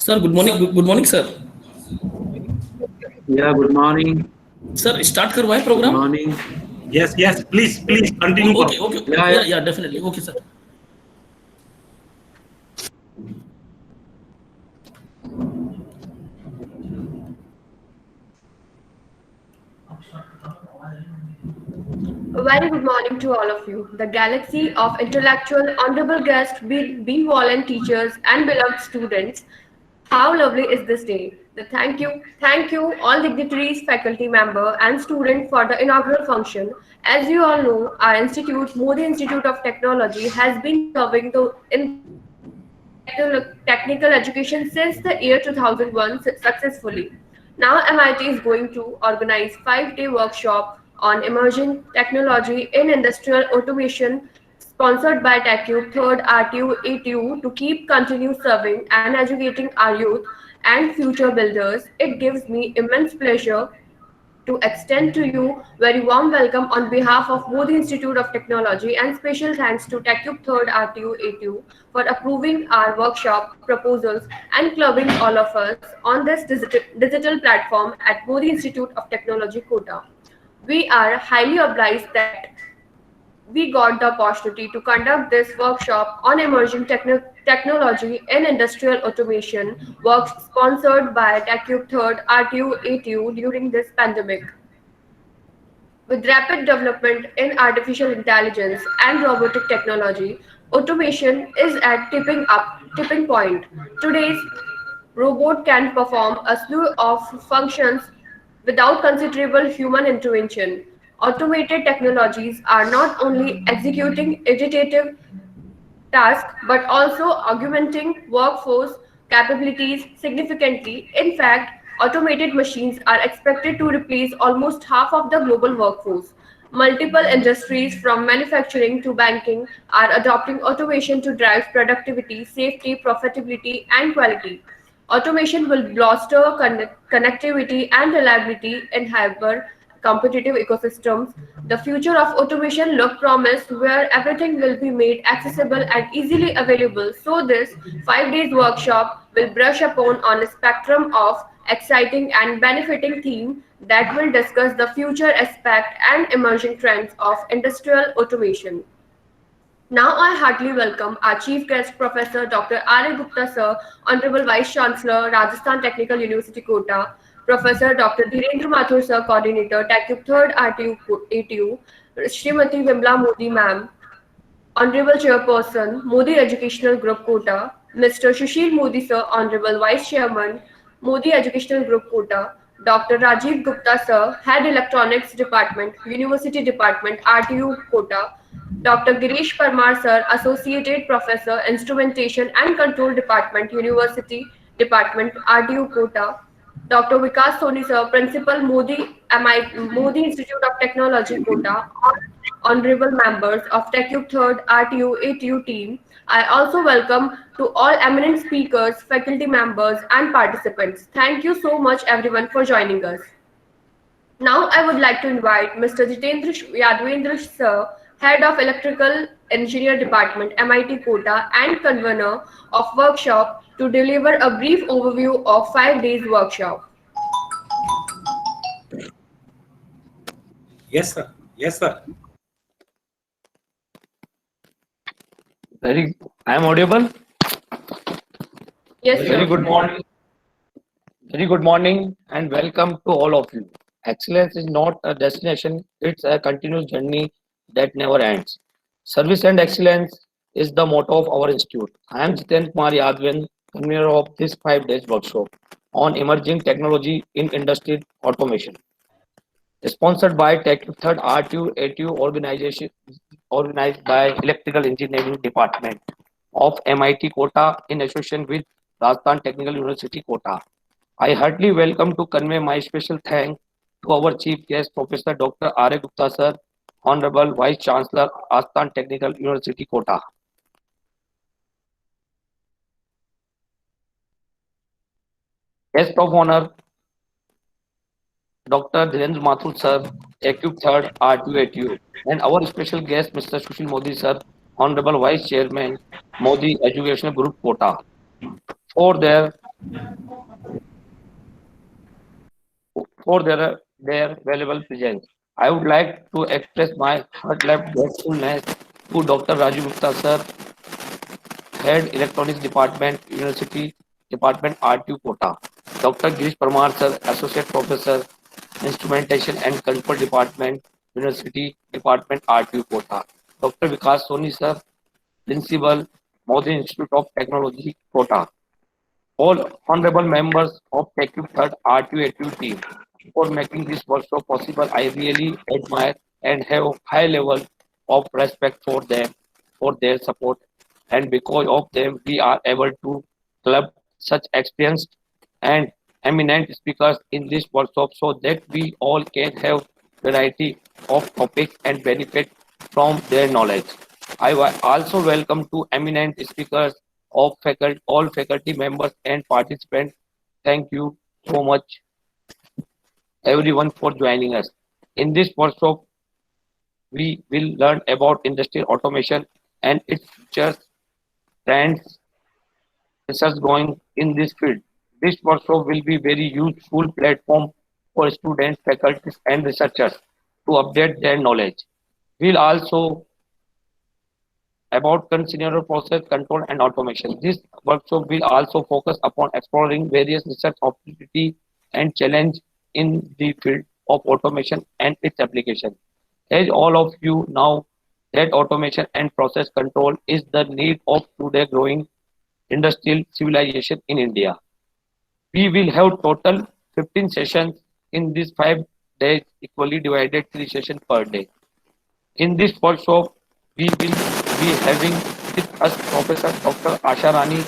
Sir, good morning. Good morning, sir. Yeah, good morning. Sir, start करवाएं Good program. morning. Yes, please continue Okay, करो. okay. Yeah, Yeah, yeah. yeah, definitely. Okay, sir. A very good morning to all of you. The galaxy of intellectual, honorable guests, benevolent teachers, and beloved students. How lovely is this day? Thank you, all dignitaries, faculty member, and students for the inaugural function. As you all know, our institute, Modi Institute of Technology, has been serving technical education since the year 2001 successfully. Now MIT is going to organize 5-day workshop on emerging technology in industrial automation sponsored by TechCube, 3rd RTU, ATU to keep continue serving and educating our youth and future builders. It gives me immense pleasure to extend to you very warm welcome on behalf of Modi Institute of Technology and special thanks to TechCube 3rd RTU ATU for approving our workshop proposals and clubbing all of us on this digital platform at Modi Institute of Technology Kota. We are highly obliged that we got the opportunity to conduct this workshop on emerging technology in industrial automation, work sponsored by TechCube 3rd RTU ATU during this pandemic. With rapid development in artificial intelligence and robotic technology, automation is at tipping point. Today's robot can perform a slew of functions without considerable human intervention. Automated technologies are not only executing repetitive task but also augmenting workforce capabilities significantly. In fact, automated machines are expected to replace almost half of the global workforce. Multiple industries from manufacturing to banking are adopting automation to drive productivity, safety, profitability, and quality. Automation will bolster connectivity and reliability in hyper competitive ecosystems. The future of automation look promised where everything will be made accessible and easily available. So this 5 days workshop will brush upon on a spectrum of exciting and benefiting themes that will discuss the future aspect and emerging trends of industrial automation. Now I heartily welcome our chief guest, Professor Dr. R. A. Gupta Sir, Honorable Vice Chancellor, Rajasthan Technical University Kota, Professor Dr. Dhirendra Mathur Sir, Coordinator, TechCube 3rd RTU ATU, Srimati Vimla Modi Ma'am, Honorable Chairperson, Modi Educational Group Kota, Mr. Sushil Modi Sir, Honorable Vice Chairman, Modi Educational Group Kota, Dr. Rajiv Gupta Sir, Head Electronics Department, University Department, RTU Kota, Dr. Girish Parmar Sir, Associated Professor, Instrumentation and Control Department, University Department, RTU Kota, Dr. Vikas Soni Sir, Principal Modi Institute of Technology Kota, all honorable members of TechCube 3rd RTU ATU team. I also welcome to all eminent speakers, faculty members and participants. Thank you so much everyone for joining us. Now I would like to invite Mr. Jitendra Yadvendra Sir, Head of Electrical Engineer Department, MIT Kota, and convener of workshop to deliver a brief overview of 5 days workshop. Yes, sir. Very, I am audible. Yes, Very sir. good morning. Very good morning, and welcome to all of you. Excellence is not a destination; it's a continuous journey that never ends. Service and excellence is the motto of our institute. I am Jiten Kumar Yadvin, convener of this 5 days workshop on emerging technology in industry automation, sponsored by Tech Third RTU ATU organization, organized by Electrical Engineering Department of MIT Kota in association with Rajasthan Technical University Kota. I heartily welcome to convey my special thanks to our chief guest, Professor Dr. R. A. Gupta sir, Honorable Vice Chancellor, Rajasthan Technical University Kota. Guest of honor, Dr. Dhirendra Mathur sir, ACUB 3rd R2ATU, and our special guest, Mr. Sushil Modi sir, Honorable Vice Chairman, Modi Educational Group Kota, for their for their valuable presence. I would like to express my heartfelt gratefulness to Dr. Raju Gupta sir, Head Electronics Department, University Department RTU Kota. Dr. Girish Parmar sir, Associate Professor, Instrumentation and Control Department, University Department RTU Kota. Dr. Vikas Soni sir, Principal, Modi Institute of Technology, Kota. All honorable members of TechCube Third RTU ATU team for making this workshop possible. I really admire and have high level of respect for them, for their support, and because of them, we are able to club such experienced and eminent speakers in this workshop so that we all can have variety of topics and benefit from their knowledge. Also welcome to eminent speakers of faculty, all faculty members and participants. Thank you so much, everyone, for joining us. In this workshop, we will learn about industrial automation and its futures, trends, research going in this field. This workshop will be very useful platform for students, faculties, and researchers to update their knowledge. We'll also about continuous process control and automation. This workshop will also focus upon exploring various research opportunity and challenge in the field of automation and its application. As all of you know that automation and process control is the need of today growing industrial civilization in India. We will have total 15 sessions in these 5 days, equally divided 3 sessions per day. In this workshop, we will be having with us Professor Dr. Asha Rani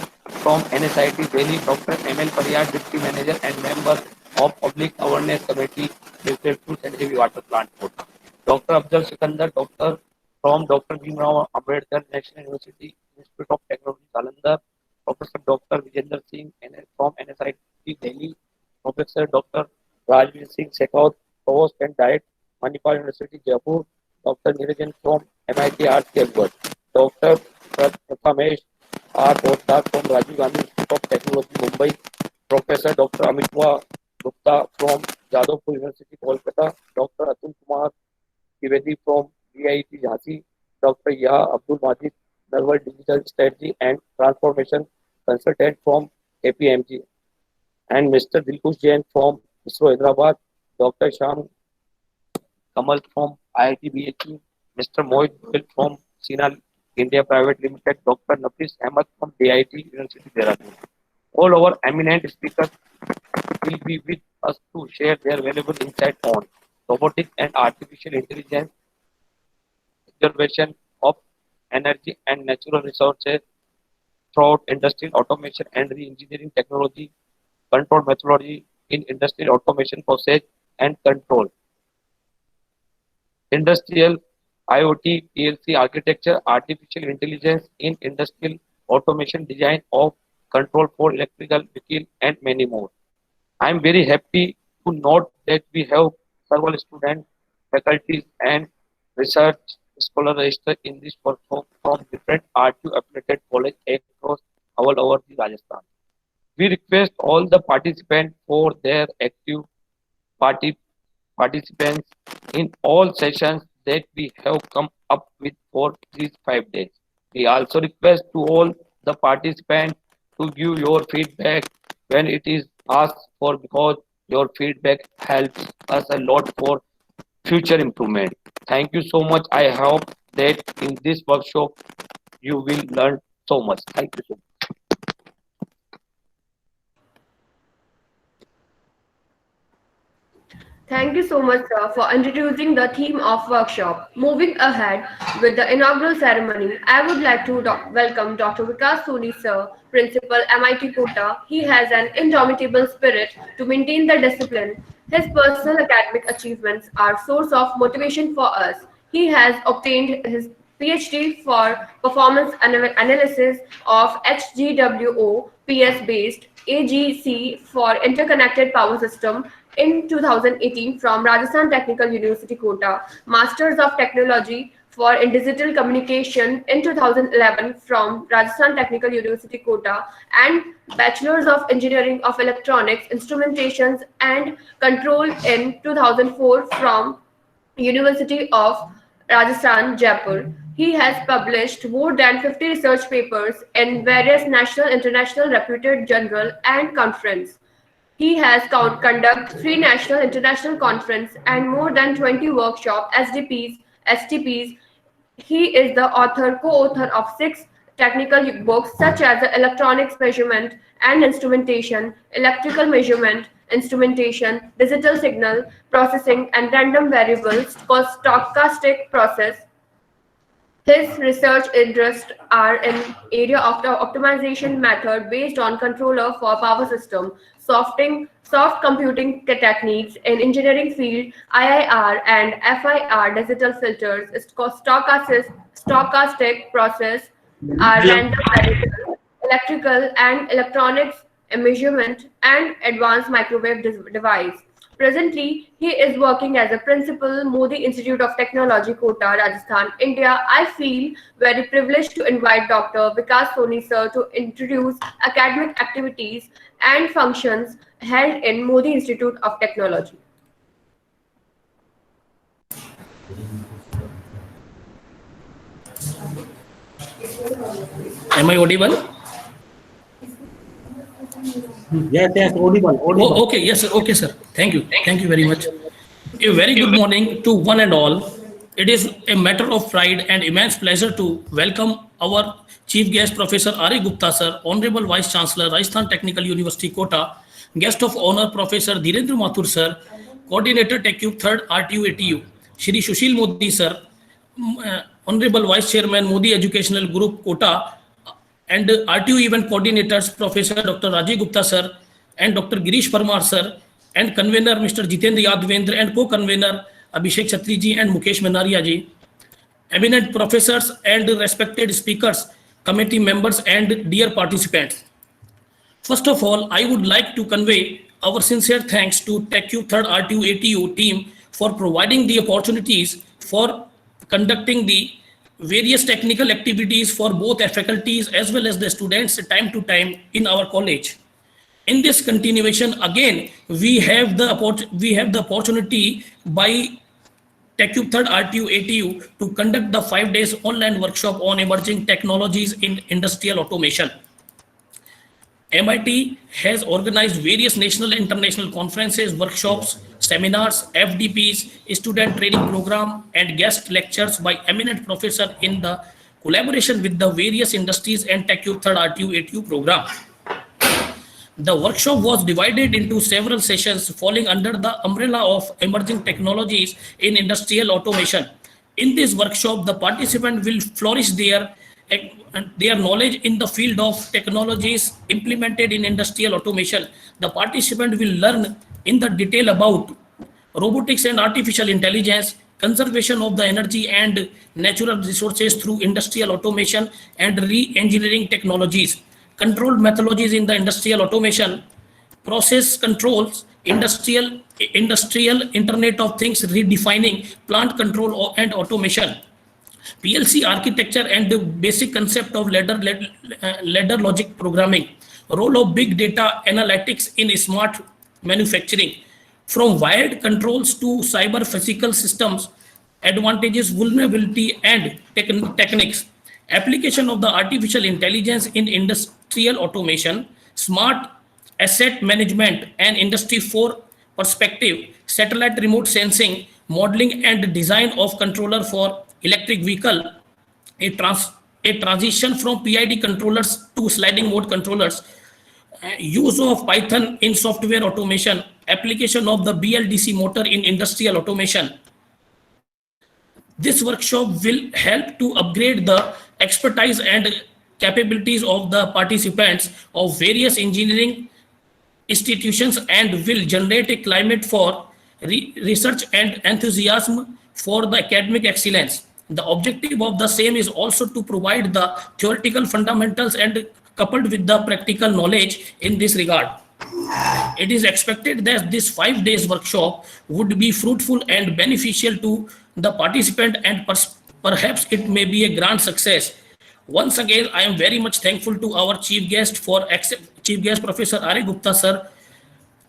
from NSIT Delhi, Dr. M.L. Pariyar, Deputy Manager and Member of Public Awareness Committee, Nuclear Fuels and Heavy Water Plant, Kota. Dr. Afzal Sikandar, Doctor from Dr. Bhimrao Ambedkar National University, Institute of Technology, Jalandhar, Professor Dr. Vijender Singh from NSIT Delhi, Professor Dr. Rajveer Singh Shekhawat, Provost and Diet, Manipal University, Jaipur, Dr. Niranjan from MIT RC Albert, Dr. Prathamesh R. Poddar from Rajiv Gandhi Institute of Technology, Mumbai, Professor Dr. Amitwa Gupta from Jadavpur University, Kolkata, Dr. Atul Kumar Trivedi from VIT Jhansi, Dr. Yaha Abdul Majid, Narwal Digital Strategy and Transformation Consultant from APMG, and Mr. Dilkush Jain from ISRO Hyderabad, Dr. Sham Kamal from IIT BHU, Mr. Mohit Goel from Sina India Private Limited, Dr. Nafis Ahmed from DIT University Dehradun. All our eminent speakers will be with us to share their valuable insight on robotics and artificial intelligence, conservation of energy and natural resources throughout industrial automation and re-engineering technology, control methodology in industrial automation process and control, industrial IoT, PLC architecture, artificial intelligence in industrial automation, design of control for electrical vehicle, and many more. I am very happy to note that we have several students, faculties, and research scholars registered in this workshop from different RTU affiliated colleges across all over the Rajasthan. We request all the participants for their active participants in all sessions that we have come up with for these 5 days. We also request to all the participants to give your feedback when it is asked for, because your feedback helps us a lot for future improvement. Thank you so much. I hope that in this workshop you will learn so much. Thank you so much. Thank you so much, sir, for introducing the theme of workshop. Moving ahead with the inaugural ceremony, I would like to welcome Dr. Vikas Soni, sir, Principal MIT Kota. He has an indomitable spirit to maintain the discipline. His personal academic achievements are source of motivation for us. He has obtained his PhD for performance analysis of HGWO PS based AGC for interconnected power system in 2018 from Rajasthan Technical University Kota, Masters of Technology for in digital communication in 2011 from Rajasthan Technical University Kota, and Bachelor's of Engineering of Electronics, Instrumentations and Control in 2004 from University of Rajasthan, Jaipur. He has published more than 50 research papers in various national, international, reputed journal and conference. He has conducted 3 national international conference and more than 20 workshop SDPs, STPs. He is the author, co-author of 6 technical books such as the Electronics Measurement and Instrumentation, Electrical Measurement, Instrumentation, Digital Signal Processing and Random Variables, Stochastic Process. His research interests are in area of the optimization method based on controller for power system, soft computing techniques in engineering field, IIR and FIR digital filters, stochastic process, are random variable, electrical and electronics measurement, and advanced microwave device. Presently, he is working as a principal, Modi Institute of Technology, Kota, Rajasthan, India. I feel very privileged to invite Dr. Vikas Soni sir to introduce academic activities and functions held in Modi Institute of Technology. Am I audible? Yes, yes, audible. Oh, okay, yes, sir. Okay, sir. Thank you. Thank you very much. A very good morning to one and all. It is a matter of pride and immense pleasure to welcome our Chief Guest, Professor R.A. Gupta, sir, Honorable Vice Chancellor, Rajasthan Technical University, Kota, Guest of Honor, Professor Dhirendra Mathur, sir, Coordinator TechCube 3rd RTU ATU, Shri Sushil Modi, sir, Honorable Vice Chairman, Modi Educational Group, Kota, and RTU event coordinators, Professor Dr. Rajiv Gupta, sir, and Dr. Girish Parmar, sir, and convener Mr. Jitendra Yadvendra, and co-convener Abhishek Chatri ji and Mukesh Manaria ji, eminent professors and respected speakers, committee members, and dear participants. First of all, I would like to convey our sincere thanks to TechCube 3rd RTU ATU team for providing the opportunities for conducting the various technical activities for both the faculties as well as the students time to time in our college. In this continuation, again, we have the opportunity by TechCube 3rd RTU ATU to conduct the 5 days online workshop on emerging technologies in industrial automation. MIT has organized various national and international conferences, workshops, seminars, FDPs, student training program, and guest lectures by eminent professors in the collaboration with the various industries and TechCube 3rd RTU ATU program. The workshop was divided into several sessions falling under the umbrella of emerging technologies in industrial automation. In this workshop, the participant will flourish their knowledge in the field of technologies implemented in industrial automation. The participant will learn in the detail about robotics and artificial intelligence, conservation of the energy and natural resources through industrial automation and re-engineering technologies, control methodologies in the industrial automation, process controls, industrial Internet of Things, redefining plant control and automation, PLC architecture and the basic concept of ladder logic programming, role of big data analytics in smart manufacturing, from wired controls to cyber physical systems, advantages, vulnerability and techniques, application of the artificial intelligence in industrial automation, smart asset management and industry 4 perspective, satellite remote sensing, modeling and design of controller for electric vehicle, a transition from PID controllers to sliding mode controllers, use of Python in software automation, application of the BLDC motor in industrial automation. This workshop will help to upgrade the expertise and capabilities of the participants of various engineering institutions and will generate a climate for research and enthusiasm for the academic excellence. The objective of the same is also to provide the theoretical fundamentals and coupled with the practical knowledge in this regard. It is expected that this 5 days workshop would be fruitful and beneficial to the participant and perhaps it may be a grand success. Once again, I am very much thankful to our chief guest Professor R.A. Gupta sir,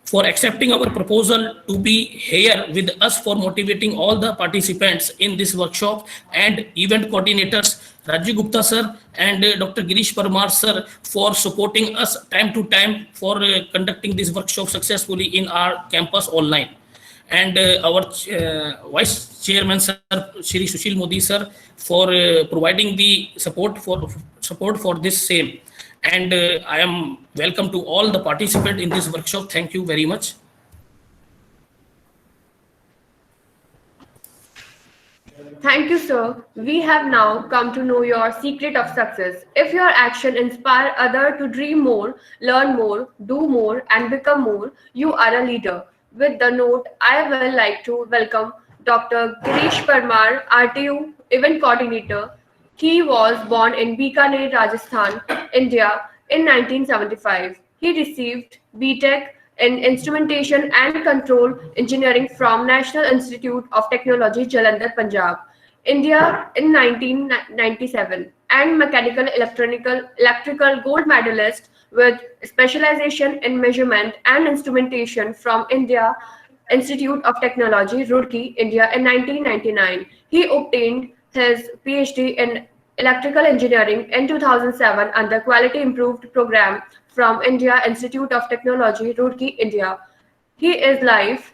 for accepting our proposal to be here with us, for motivating all the participants in this workshop, and event coordinators Rajiv Gupta sir and Dr. Girish Parmar sir for supporting us time to time for conducting this workshop successfully in our campus online. And our Vice Chairman sir, Shri Sushil Modi sir, for providing the support for this same. And I am welcome to all the participants in this workshop. Thank you very much. Thank you, sir. We have now come to know your secret of success. If your action inspire others to dream more, learn more, do more, and become more, you are a leader. With the note, I will like to welcome Dr. Girish Parmar, RTU Event Coordinator. He was born in Bikaner, Rajasthan, India in 1975. He received BTech in Instrumentation and Control Engineering from National Institute of Technology, Jalandhar, Punjab, India in 1997, and Mechanical Electrical Gold Medalist with specialization in measurement and instrumentation from India Institute of Technology, Roorkee, India in 1999. He obtained his PhD in electrical engineering in 2007 under Quality Improved Program from India Institute of Technology, Roorkee, India. He is life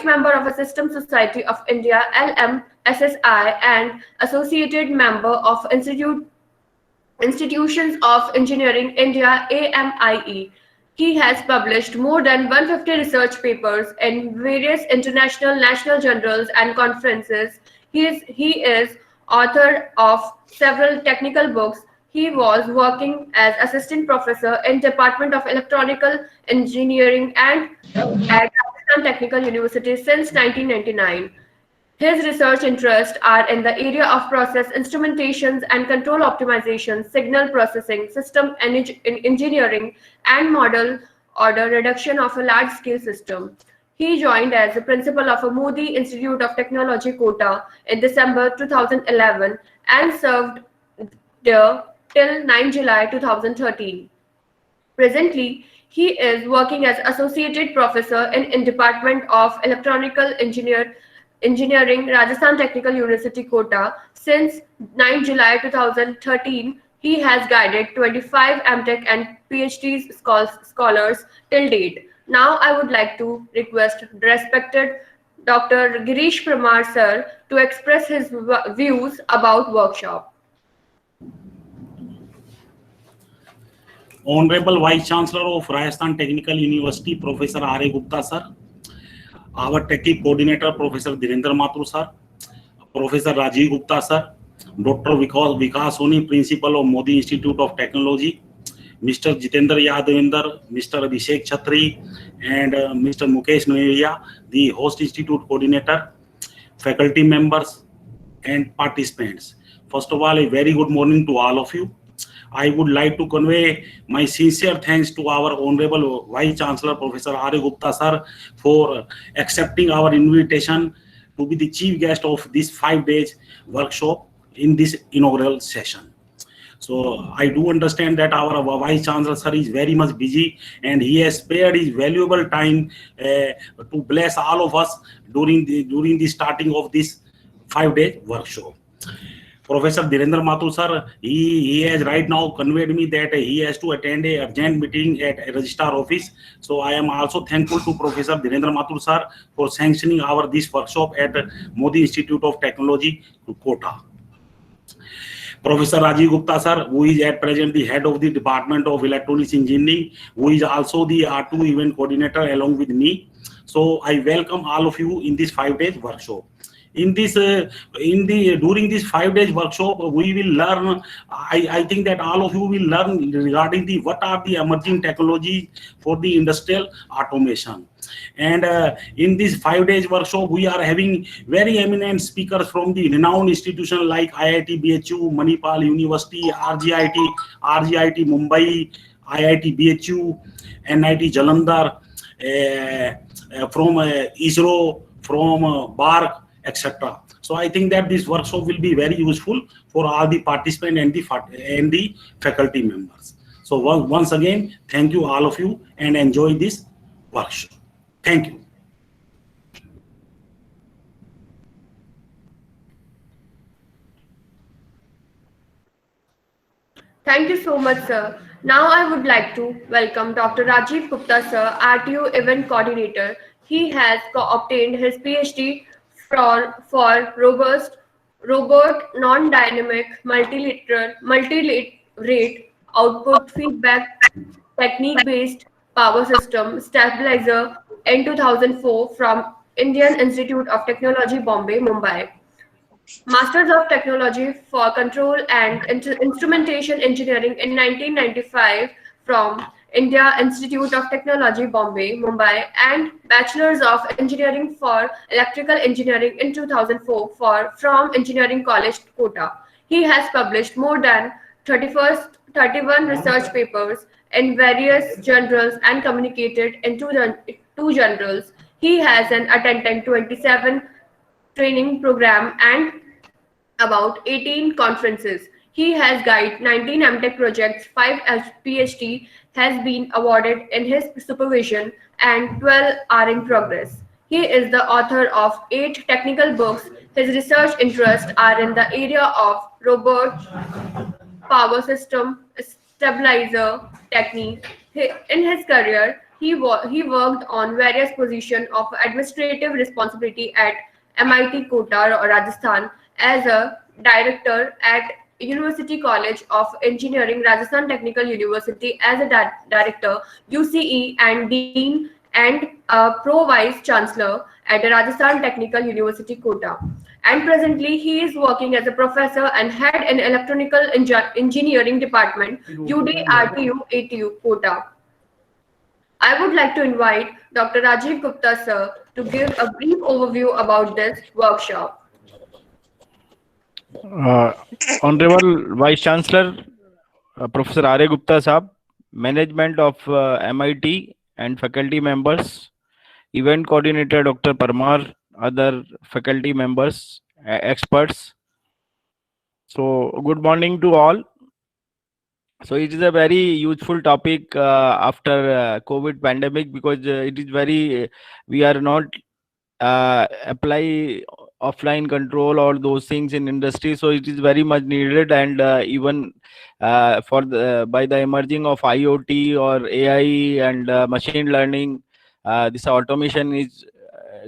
member of a System Society of India, LMSSI, and associated member of Institutions of Engineering India, AMIE. He has published more than 150 research papers in various international national journals and conferences. He is author of several technical books. He was working as assistant professor in Department of Electronical Engineering and at Rajasthan Technical University since 1999. His research interests are in the area of process instrumentations and control optimization, signal processing, system engineering, and model order reduction of a large-scale system. He joined as the principal of a Modi Institute of Technology, Kota, in December 2011 and served there till 9 July 2013. Presently, he is working as associate professor in Department of Electronical Engineering, Rajasthan Technical University, Kota. Since 9 July 2013, he has guided 25 MTech and PhD scholars till date. Now I would like to request respected Dr. Girish Parmar sir to express his views about workshop. Honorable Vice Chancellor of Rajasthan Technical University, Professor R.A. Gupta sir, our Techie Coordinator, Professor Dhirendra Mathur sir, Professor Rajiv Gupta sir, Dr. Vikas Soni, Principal of Modi Institute of Technology, Mr. Jitendra Yadavinder, Mr. Abhishek Chhatri, and Mr. Mukesh Noya, the Host Institute Coordinator, faculty members, and participants. First of all, a very good morning to all of you. I would like to convey my sincere thanks to our Honorable Vice Chancellor, Professor R.A. Gupta sir, for accepting our invitation to be the chief guest of this 5 days workshop in this inaugural session. So I do understand that our Vice Chancellor sir is very much busy and he has spared his valuable time to bless all of us during the starting of this 5-day workshop. Professor Dhirendra Mathur sir, he has right now conveyed me that he has to attend a urgent meeting at a registrar office. So I am also thankful to Professor Dhirendra Mathur sir for sanctioning this workshop at Modi Institute of Technology, Kota. Professor Rajiv Gupta sir, who is at present the head of the Department of Electronics Engineering, who is also the R2 event coordinator along with me. So I welcome all of you in this 5 days workshop. During this 5 days workshop, we will learn. I think that all of you will learn regarding what are the emerging technologies for the industrial automation. And in this 5 days workshop, we are having very eminent speakers from the renowned institutions like IIT BHU, Manipal University, RGIT Mumbai, IIT BHU, NIT Jalandhar, from ISRO, from BARC, etc. So I think that this workshop will be very useful for all the participants and the faculty members. So once again, thank you all of you and enjoy this workshop. Thank you. Thank you so much, sir. Now I would like to welcome Dr. Rajiv Gupta, sir, RTO Event Coordinator. He has obtained his PhD for robot, non-dynamic, multi-rate output feedback technique-based power system stabilizer in 2004 from Indian Institute of Technology, Bombay, Mumbai. Masters of Technology for Control and Instrumentation Engineering in 1995 from India Institute of Technology, Bombay, Mumbai, and Bachelors of Engineering for Electrical Engineering in 2004 from Engineering College, Kota. He has published more than 31 research papers in various journals and communicated in two journals. He has an attended 27 training program and about 18 conferences. He has guided 19 MTech projects, 5 PhD has been awarded in his supervision, and 12 are in progress. He is the author of 8 technical books. His research interests are in the area of robot, power system, stabilizer technique. In his career, he worked on various positions of administrative responsibility at MIT Kota, Rajasthan, as a director at University College of Engineering, Rajasthan Technical University as a director, UCE, and dean and pro vice chancellor at the Rajasthan Technical University, Kota. And presently, he is working as a professor and head in electronical engineering department, UDRTU ATU, Kota. I would like to invite Dr. Rajiv Gupta, sir, to give a brief overview about this workshop. Honorable Vice Chancellor, Professor R.A. Gupta Saab, Management of MIT and faculty members, Event Coordinator Dr. Parmar, other faculty members, experts. So, good morning to all. So, it is a very useful topic after COVID pandemic because it is very, we are not apply offline control or those things in industry, so it is very much needed. And even for the by the emerging of IoT or AI and machine learning, this automation is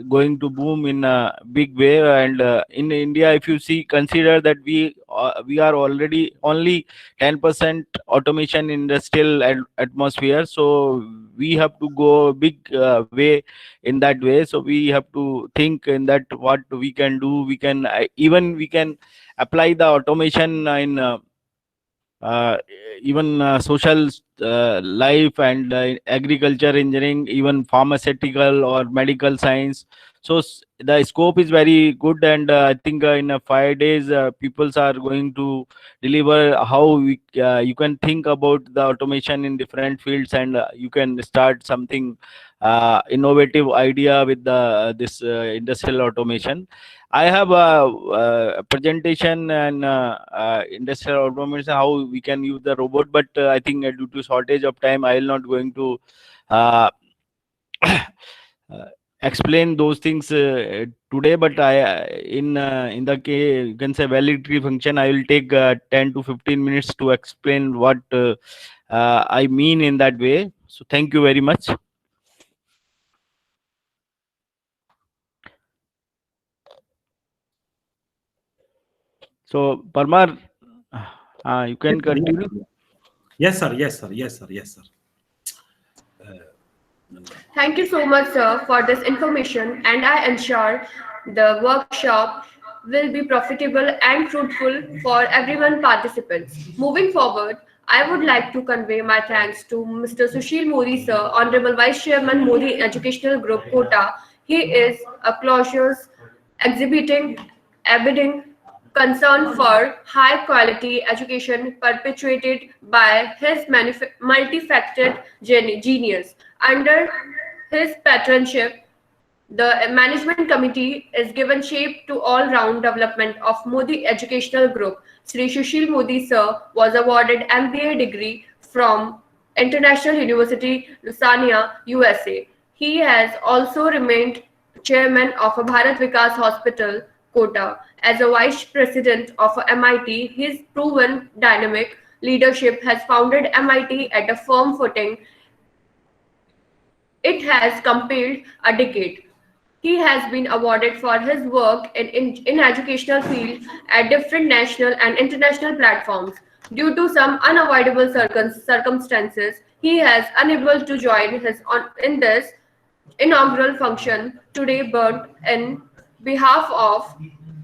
going to boom in a big way. And in India, if you see, consider that we are already only 10% automation industrial atmosphere, so we have to go big way in that way. So we have to think in that what we can do. We can even we can apply the automation in even social life and agriculture, engineering, even pharmaceutical or medical science. So the scope is very good, and I think in 5 days peoples are going to deliver how we you can think about the automation in different fields, and you can start something innovative idea with the this industrial automation. I have a presentation and industrial automation, how we can use the robot, but I think due to shortage of time, I will not going to uh, explain those things today. But I in the you can say validity function, I will take 10 to 15 minutes to explain what I mean in that way. So thank you very much. So Parmar, you can continue. Yes, sir. Yes, sir. Yes, sir. Yes, sir. Thank you so much, sir, for this information, and I ensure the workshop will be profitable and fruitful for everyone participants. Moving forward, I would like to convey my thanks to Mr. Sushil Modi, sir, Honorable Vice Chairman, Modi Educational Group, Kota. He is a cautious, abiding concern for high quality education perpetuated by his multifaceted genius. Under his patronship, The management committee is given shape to all-round development of Modi Educational Group. Sri Sushil Modi sir was awarded MBA degree from International University Louisiana, USA. He has also remained chairman of a Bharat Vikas Hospital, Kota. As a vice president of MIT, his proven dynamic leadership has founded MIT at a firm footing it has compiled a decade. He has been awarded for his work in educational field at different national and international platforms. Due to some unavoidable circumstances, he has unable to join in this inaugural function today, but in behalf of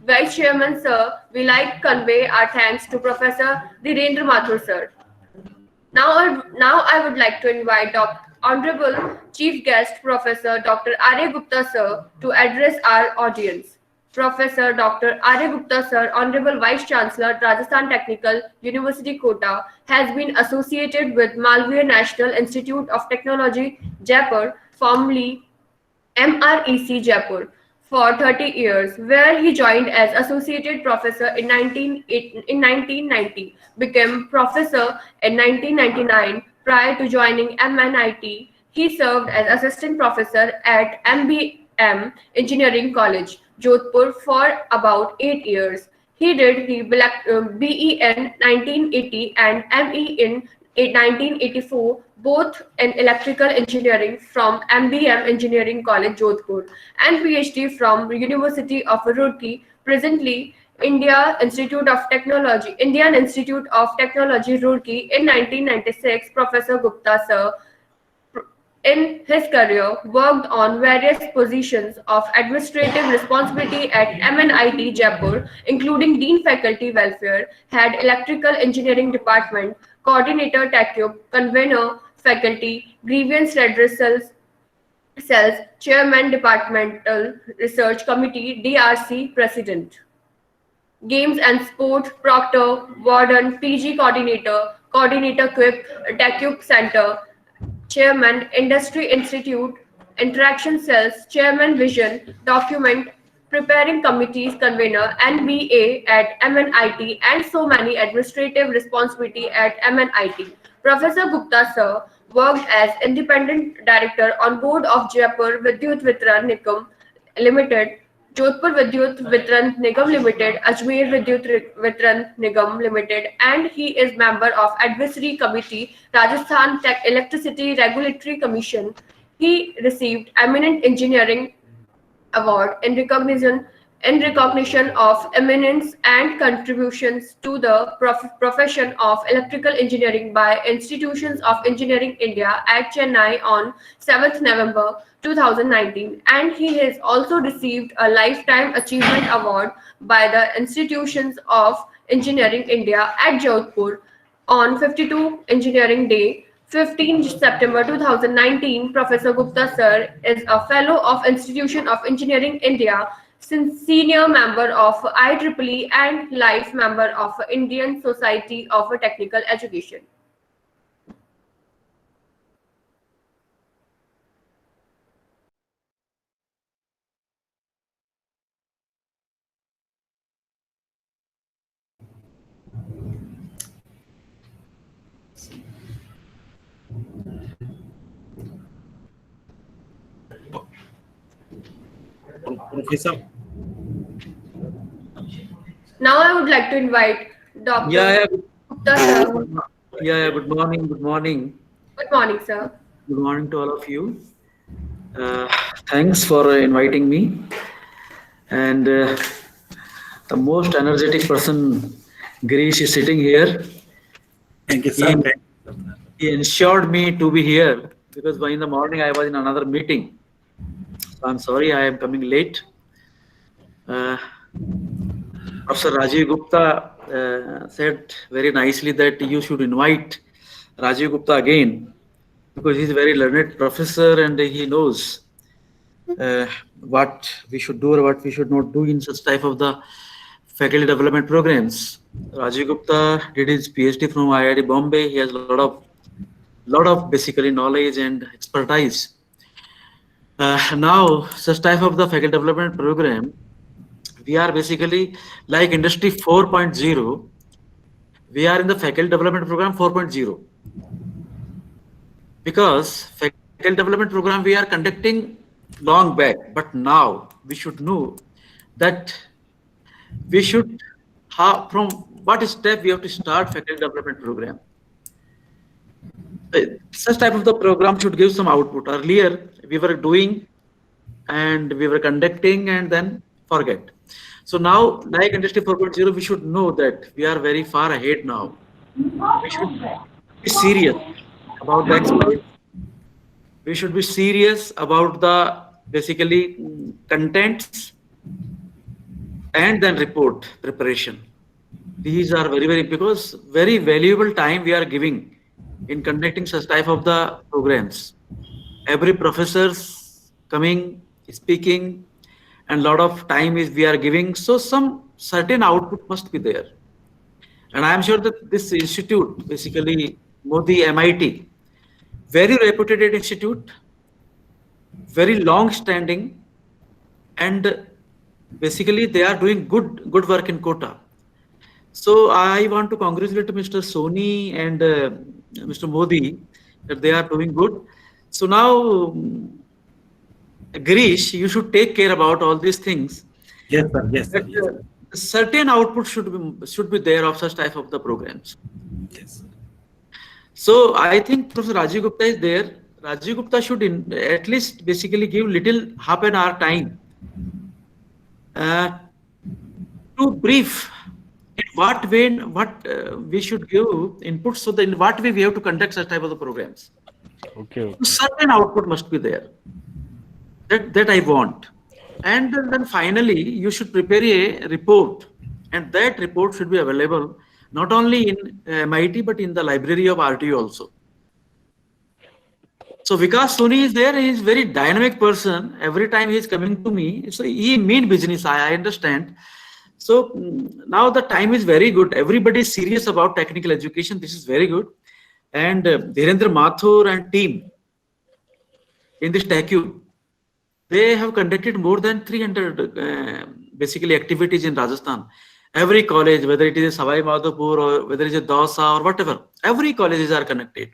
Vice Chairman Sir, we like convey our thanks to Professor Dhirendra Mathur Sir. Now I would like to invite Honorable Chief Guest Professor Dr. Arya Gupta Sir to address our audience. Professor Dr. Arya Gupta Sir, Honorable Vice Chancellor, Rajasthan Technical University Kota, has been associated with Malviya National Institute of Technology, Jaipur, formerly MREC Jaipur, for 30 years, where he joined as associate professor in 1990, became professor in 1999. Prior to joining MNIT, he served as assistant professor at MBM Engineering College, Jodhpur, for about 8 years. He did BE in 1980 and ME in 1984, both in electrical engineering from MBM Engineering College, Jodhpur, and PhD from University of Roorkee. Presently, Indian Institute of Technology, Roorkee. In 1996, Professor Gupta Sir, in his career, worked on various positions of administrative responsibility at MNIT Jaipur, including Dean Faculty Welfare, Head Electrical Engineering Department, Coordinator TechCube, Convener Faculty, Grievance Redressal Cells, Chairman Departmental Research Committee, DRC President. Games and Sport, Proctor, Warden, PG Coordinator, Coordinator QUIP, TechCube Center, Chairman, Industry Institute, Interaction Cells, Chairman, Vision, Document, Preparing Committees, Convener, NBA at MNIT, and so many administrative responsibility at MNIT. Professor Gupta Sir worked as Independent Director on Board of Jaipur Vidyut Vitran Nigam Limited, Jodhpur Vidyut Vitran Nigam Limited, Ajmer Vidyut Vitran Nigam Limited, and he is member of Advisory Committee, Rajasthan Tech Electricity Regulatory Commission. He received Eminent Engineering Award in recognition of eminence and contributions to the profession of electrical engineering by Institutions of Engineering India at Chennai on 7th November 2019, and he has also received a Lifetime Achievement Award by the Institutions of Engineering India at Jodhpur on 52 Engineering Day, 15 September 2019. Professor Gupta Sir is a Fellow of Institution of Engineering India, Senior Member of IEEE, and Life Member of Indian Society of Technical Education. Professor. Now I would like to invite Dr. Gupta Sir. Good morning. Good morning. Good morning, sir. Good morning to all of you. Thanks for inviting me. And the most energetic person, Girish, is sitting here. Thank you, sir. He ensured me to be here because in the morning I was in another meeting. So I'm sorry I am coming late. Professor Rajiv Gupta said very nicely that you should invite Rajiv Gupta again because he's a very learned professor and he knows what we should do or what we should not do in such type of the faculty development programs. Rajiv Gupta did his PhD from IIT Bombay. He has a lot of basically knowledge and expertise. Now, such type of the faculty development program, we are basically like industry 4.0. We are in the faculty development program 4.0 because faculty development program we are conducting long back, but now we should know that we should have from what step we have to start faculty development program. Such type of the program should give some output. Earlier we were doing and we were conducting and then forget. So now, like industry 4.0, we should know that we are very far ahead now. We should be serious about the experts. We should be serious about the basically contents and then report preparation. These are very because very valuable time we are giving in conducting such type of the programs. Every professor's coming, speaking, and lot of time is we are giving. So some certain output must be there. And I am sure that this institute, basically Modi MIT, very reputed institute, very long standing, and basically they are doing good work in Kota. So I want to congratulate Mr. Soni and Mr. Modi that they are doing good. So now, Girish, you should take care about all these things. Yes, sir. Yes, sir. That, certain output should be there of such type of the programs. Yes, sir. So I think Professor Rajiv Gupta is there. Rajiv Gupta should at least basically give little half an hour time to brief in what way we should give input. So in what way we have to conduct such type of the programs. Okay. Certain output must be there. That I want. And then finally, you should prepare a report, and that report should be available not only in MIT but in the library of RTU also. So Vikas Soni is there. He is very dynamic person. Every time he is coming to me, so he mean business. I understand. So now the time is very good. Everybody is serious about technical education. This is very good. And Dhirendra Mathur and team in this TechU, they have conducted more than 300 basically activities in Rajasthan. Every college, whether it is Savai Madhopur or whether it is Dausa or whatever, every colleges are connected.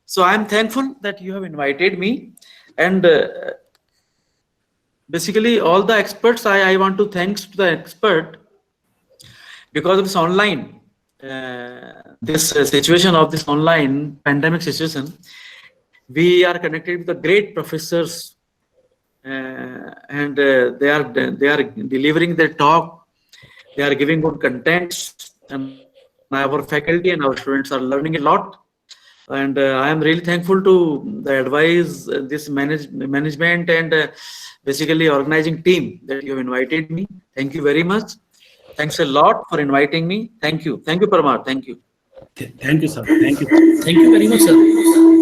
So I am thankful that you have invited me, and basically all the experts, I want to thanks to the expert because of this online, this situation of this online pandemic situation. We are connected with the great professors, and they are delivering their talk. They are giving good contents, and our faculty and our students are learning a lot. And I am really thankful to the advice, this management and basically organizing team that you have invited me. Thank you very much. Thanks a lot for inviting me. Thank you. Thank you, Paramar. Thank you. Thank you, sir. Thank you. Thank you very much, sir.